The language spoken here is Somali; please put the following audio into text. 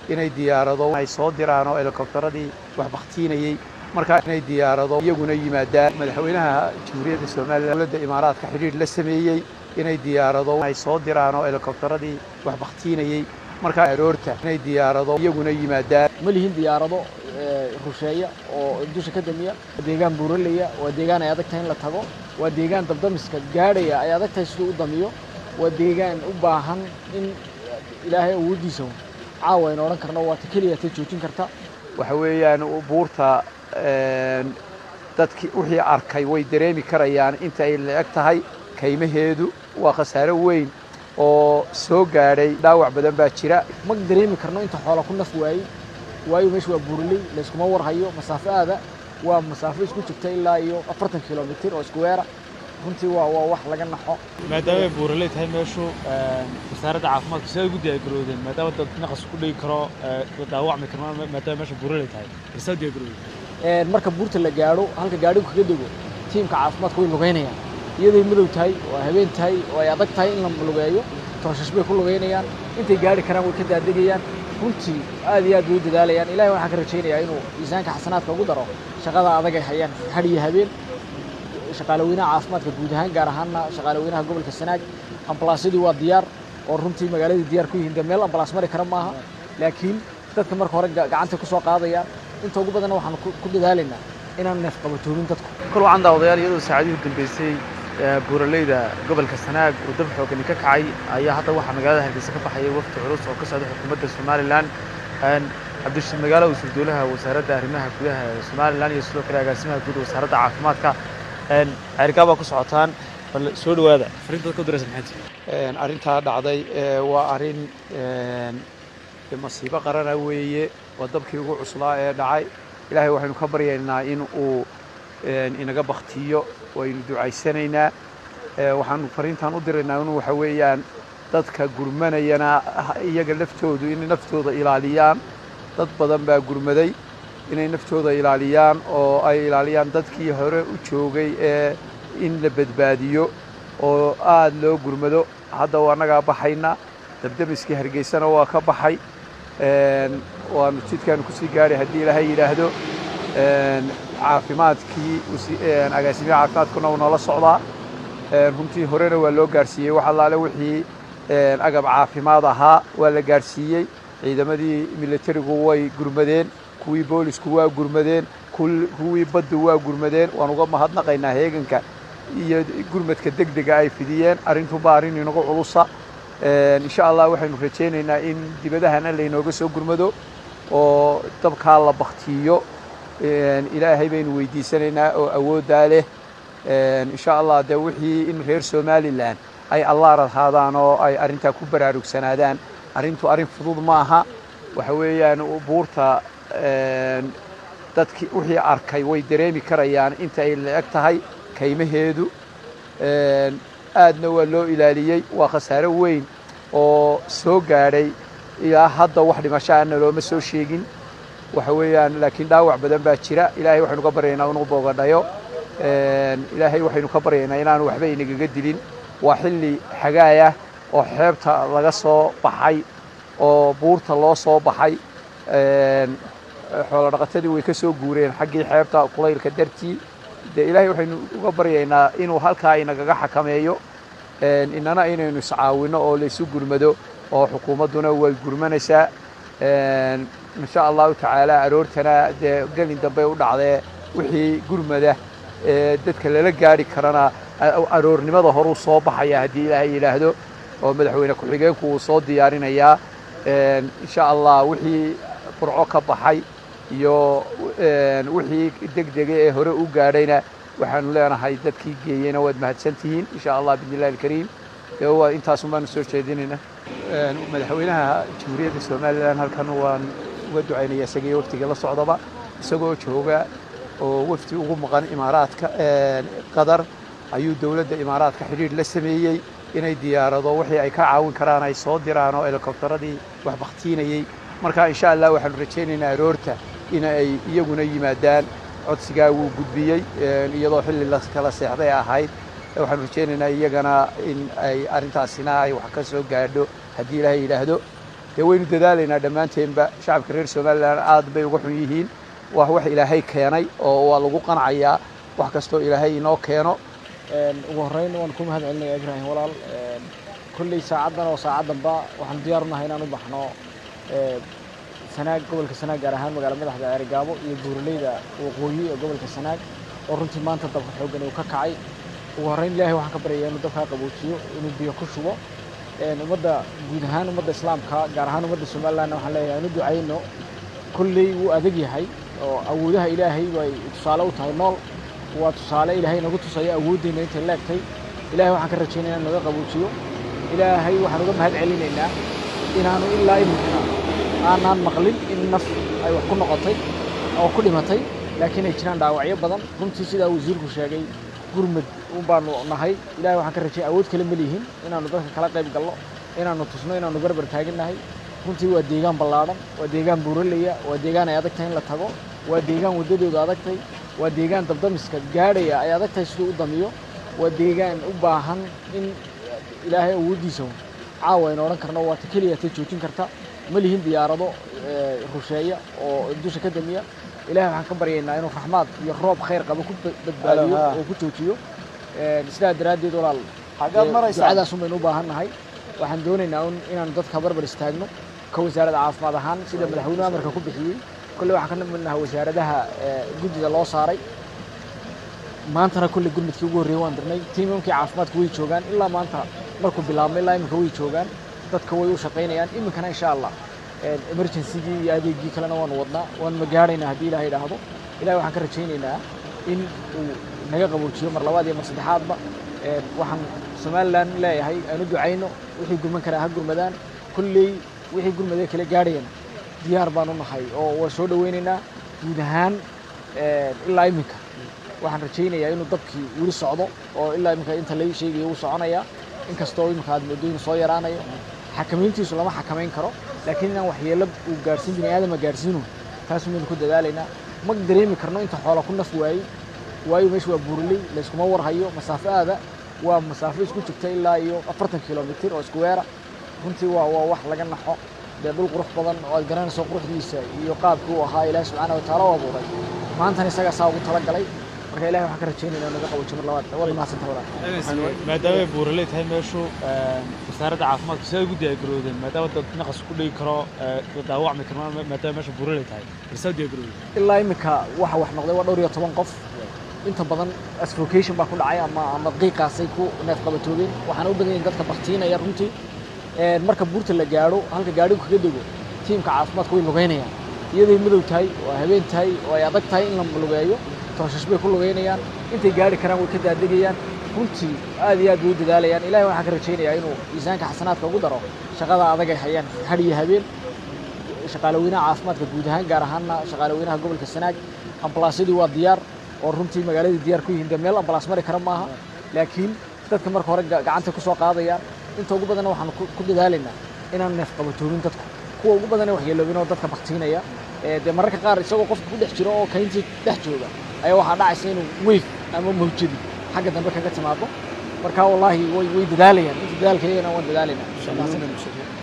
inay diyaarado ay soo diraan oo helikobtaradii wax bakhtiinayay markaa inay diyaarado iyaguna yimaadaan madaxweynaha jamhuuriyadda Soomaaliland dowladda Imaaraadka xiriir la sameeyay inay diyaarado ay soo diraan oo helikobtaradii wax bakhtiinayay markaa aroorta inay diyaarado iyaguna yimaadaan ma lihin diyaarado rusheeya oo dusha ka damiya deegaan buuraleeya waa deegaan ay adag tahay in la tago waa deegaan dabdamiska gaadhaya ay adag tahay sidoo u damiyo waa deegaan u baahan in ilaahay awoodiisa caawa in oran karno waa kaliya ta joojin karta waxa weeyaan buurta dadkii wixii arkay way dareemi karayaan inta ay leeg tahay kaymaheedu waa khasaaro weyn oo soo gaadhay dhaawac badan baa jira ma dareemi karno inta xoolo ku naf waayay waayo meesha waa buurley la iskuma warhayo masaafo aada waa masaafo isku jirta ilaa iyo 40 kilomitir oo isku weera runtii waa wax laga naxo maadaama buurley tahay meeshu wasaaradda caafimaadka sida ugu diyaargaroodeen maadaama dad naqas ku dhigi karo dhaawacmi karo maadaama meesha buurley tahay sida diyaargaroodeen marka buurta la gaaro halka gaadhigu kaga dego tiimka caafimaadka way lugeynayaan iyadoo madow tahay oo habeen tahay oo ay adag tahay in la lugeeyo tooshash bay ku lugeynayaan intay gaari karaan way ka daadegayaan runtii aad iyo aad u dadaalayaan ilaahay waxaan ka rajaynayaa inuu miisaanka xasanaadka ugu daro shaqada adag ay hayaan hadhiyo habeen shaqaalaweynaha caafimaadka guud ahaan gaar ahaanna shaqaalaweynaha gobolka Sanaag ambalaasyadu waa diyaar oo runtii magaalada diyaar ku yihiin meel ambalaas mari kara maaha laakiin dadka marka hore gacanta ku soo qaadayaan inta ugu badan waxaan ku dadaalaynaa inaan neef qabatoomin dadku kul waxaan daawadayaal iyadoo saacadihii dambeysay buuraleyda gobolka Sanaag oo dab xooggan ka kacay ayaa hadda waxa magaalada Hargeysa ka baxay wafdi culus oo ka socda xukuumadda Soomaaliland cabdishii magaalo wasiir dowlaha wasaaradda arrimaha gudaha Soomaaliland iyo sidoo kale agaasimaha guud wasaaradda caafimaadka arigaba ku socotaan bal soo dhawaada fariinta ku diraysan maxay arinta dhacday waa arin masiibo qaran weeye oo dabkii ugu cuslaa ee dhacay ilaahay waxaynu ka baryaynaa in uu inaga bakhtiyo waynu ducaysanaynaa waxaan fariintan u diraynaa inuu waxa weeyaan dadka gurmanayana iyaga laftoodu in naftooda ilaaliyaan dad badan baa gurmaday inay naftooda ilaaliyaan oo ay ilaaliyaan dadkii hore u joogay ee in la badbaadiyo oo aad loo gurmado hadda anaga baxayna dabdamiskii Hargeysana waa ka baxay waanu jidkan ku sii gaari hadii ilaahay yiraahdo caafimaadkii agaasimaha caafimaadkuna uu nala socdaa runtii horena waa loo gaarsiiyay waxa allaale wixii agab caafimaad ahaa waa la gaarsiiyay ciidamadii militarigu way gurmadeen kuwii boolisku waa gurmadeen kuwii baddu waa gurmadeen waan uga mahadnaqaynaa heeganka iyo gurmadka degdega ay fidiyeen arintu baa arin inagu culusa insha Allah waxaynu rajaynaynaa in dibadahana laynooga soo gurmado oo dabka la bakhtiyo ilaahay baynu weydiisanaynaa oo awooda leh insha Allah de wixii in reer Soomaaliland ay Allah raadaan oo ay arinta ku baraarugsanaadaan arintu arin fudud ma aha waxa weeyaan buurta dadkii wixii arkay way dareemi karayaan inta ay leeg tahay kaymaheedu aadna waa loo ilaaliyay waa khasaaro weyn oo soo gaadhay ilaa hadda wax dhimasho aan looma soo sheegin waxa weeyaan laakiin dhaawac badan baa jira ilaahay waxaynu ka baryaynaa inuu boogadhayo ilaahay waxaynu ka baryaynaa inaanu waxba inaga dilin waa xilli xagaaya oo xeebta laga soo baxay oo buurta loo soo baxay xoolo dhaqatadii way ka soo guureen xaggii xeebta kulaylka dartii ilaahay waxaynu uga baryaynaa inuu halkaa inaga xakameeyo inana inaynu iscaawino oo la isu gurmado oo xukuumaduna way gurmanaysaa insha Allah ta'ala aroortana galin dambe u dhacday wixii gurmada dadka lala gaari karana aroornimada hore u soo baxaya hadii ilaahay yiraahdo oo madaxweyne ku xigeenku uu soo diyaarinayaa insha Allah wixii furco ka baxay iyo wixii degdega ee hore u gaadhayna waxaanu leenahay dadkii geeyayna waad mahadsantihiin insha Allah billahi kariim waa intaas uma soo jeedinayna madaxweynaha jamhuuriyadda Soomaaliland halkan waan uga ducaynayaa isagoo waqtiga la socdaba isagoo jooga oo wafdi ugu maqan Imaaraadka Qatar ayuu dawladda Imaaraadka xiriir la sameeyay inay diyaarado wixii ay ka caawin karaan ay soo diraan oo helikobtaradii wax bakhtiinayay marka insha Allah waxaan rajaynaynaa aroorta in ay iyaguna yimaadaan codsiga uu gudbiyay iyadoo xilli la kala seexday ahayd waxaan rajaynaynaa iyagana in ay arintaasina ay wax ka soo gaadho hadii ilaahay yiraahdo dee waynu dadaalaynaa dhammaanteenba shacabka reer somalilan aad bay uga xun yihiin wax ilaahay keenay oo waa lagu qanacayaa wax kastoo ilaahay inoo keeno. ugu horreyn waan ku mahad celinayaa Ibrahim walaal. kulley saacadan oo saacadanba waxaan diyaar u nahay inaan u baxno Sanaag, gobolka Sanaag gaar ahaan magaalada madaxda Cerigabo iyo buuraleyda waqooyi ee gobolka Sanaag oo runtii maanta dab xooggan uu ka kacay. ugu horreyn ilaahay waxaan ka baryayaa inuu dabka qaboojiyo, inuu biyo ku shubo. ummadda guud ahaan ummadda islaamka gaar ahaan ummadda Somaliland waxaan leeyahay inuu ducayno. kulley wuu adag yahay oo awoodaha ilaahay way tusaale u tahay nool. waa tusaale ilaahay nagu tusaya awooddeena intay leegtay. ilaahay waxaan ka rajaynayaa in laga qaboojiyo. ilaahay waxaan uga mahad celinaynaa inaanu ilaa iminka aanaan maqlin in naf ay wax ku noqotay oo ku dhimatay, laakiin ay jiraan dhaawacyo badan. runtii sidaa wasiirku sheegay gurmad baanu nahay. ilaahay waxaan ka rajay awood kale ma lihin inaanu dadka kala qayb galno, inaanu tusno inaanu barbar taagannahay. runtii waa deegaan ballaadhan, waa deegaan buuraleya, waa deegaan ay adag tahay in la tago, waa deegaan waddadooda adag tahay, waa deegaan dabdamiska gaadhaya ay adag tahay siduu u damiyo, waa deegaan u baahan in ilaahay awooddiisa caawa aynu odhan karno waa ta keliya tay joojin karta. ma lihin diyaarado rusheeya oo dusha ka damiya. ilaahay waxaan ka baryaynaa inuu raxmaad iyo roob khayr qabo ku badbaadiyo oo ku joojiyo. sidaa daraaddeed walaal ducadaas baynu u baahan nahay. waxaan doonaynaa inaanu dadka barbar istaagno ka wasaaradda caafimaad ahaan sida madaxweynuhu amarka ku bixiyey. kolley waxaan ka midnahay wasaaradaha guddida loo saaray. maantana kolley gurmadkii ugu horreeyay waan dirnay. tiimamkii caafimaadku way joogaan ilaa maanta markuu bilaabmay ilaa iminka way joogaan. dadka way u shaqaynayaan. iminkana insha allah emergencygii iyo adeegii kalena waanu wadnaa, waanu ma gaadhaynaa haddii ilaahay idhaahdo. ilahay waxaan ka rajaynaynaa in uu naga qaboojiyo mar labaad iyo mar saddexaadba. waxaan Somaliland leeyahay aanu ducayno, wixii gurman karaa ha gurmadaan. kulley wixii gurmadee kale gaadhayana diyaar baan u nahay oo waa soo dhawaynaynaa. guud ahaan ilaa iminka waxaan rajaynayaa inuu dabkii weli socdo oo ilaa iminka inta la sheegayo uu soconayaa. inkastoo iminka aad moodo inuu soo yaraanayo, xakamayntiisu lama xakamayn karo, laakiin inaan waxyeello uu gaarsiin bini aadama gaarsiino taas baynu ku dadaalaynaa. ma dareemi karno inta xoola ku naf waayey, waayo meesha waa buuraley layskuma warhayo. masaafo aada waa masaafo isku jirta ilaa iyo 40 kilomitir oo isku weera. runtii waa wax laga naxo. dee dhul qurux badan oo aad garanayso quruxdiisa iyo qaabkii uu ahaa ilaahay subxaana watacaala u abuuray. maantana isagaa saa ugu talagalay. marka ilaahay waxaan ka rajaynaynaa naga qaboojiyo mar labaad. wada mahadsanta walaal. maadaama ay buuraley tahay meeshu wasaaradda caafimaadku siday ugu diyaargaroodeen maadaama dad naqas ku dhigi karo daawacmi karno maadaama meesha buuraley tahay siday diyaargaroodeen? ilaa iminka waxa wax noqday waa dhowr iyo 10 qof. inta badan asphyxiation baa ku dhacay ama qiiqaasay ku neef qabatoobeen. waxaana u badan yihiin dadka baktiinaya runtii. marka buurta la gaadho halka gaadhigu kaga dego tiimka caafimaadku way lugeynayaan. iyaday madow tahay oo habeen tahay oo ay adag tahay in la lugeeyo. tooshash bay ku lugeynayaan. intay gaadhi karaan way ka daadegayaan. runtii aad iyo aad bay u dadaalayaan. ilaahay waxaan ka rajaynayaa inuu miisaanka xasanaadka ugu daro shaqada adag ay hayaan har iyo habeen. shaqaalaweynaha caafimaadka guud ahaan gaar ahaanna shaqaalaweynaha gobolka Sanaag ambalaasyadii waa diyaar oo runtii magaaladii diyaar ku yihiin. meel ambalaas mari kara maaha, laakiin dadka marka hore gacanta ku soo qaadayaan. inta ugu badan waxaan ku dadaalaynaa inaan neef qabatoobin dadku. kuwa ugu badan waxyeeloobin oo dadka baktiinaya. dee mararka qaar isagoo qofka ku dhex jiro oo kayntii dhex jooga ayaa waxaa dhacaysa inuu weyf ama mawjadi xagga dambe kaga timaado. marka wallaahi way dadaalayaan. inta dadaalkayagana waan dadaalaynaa.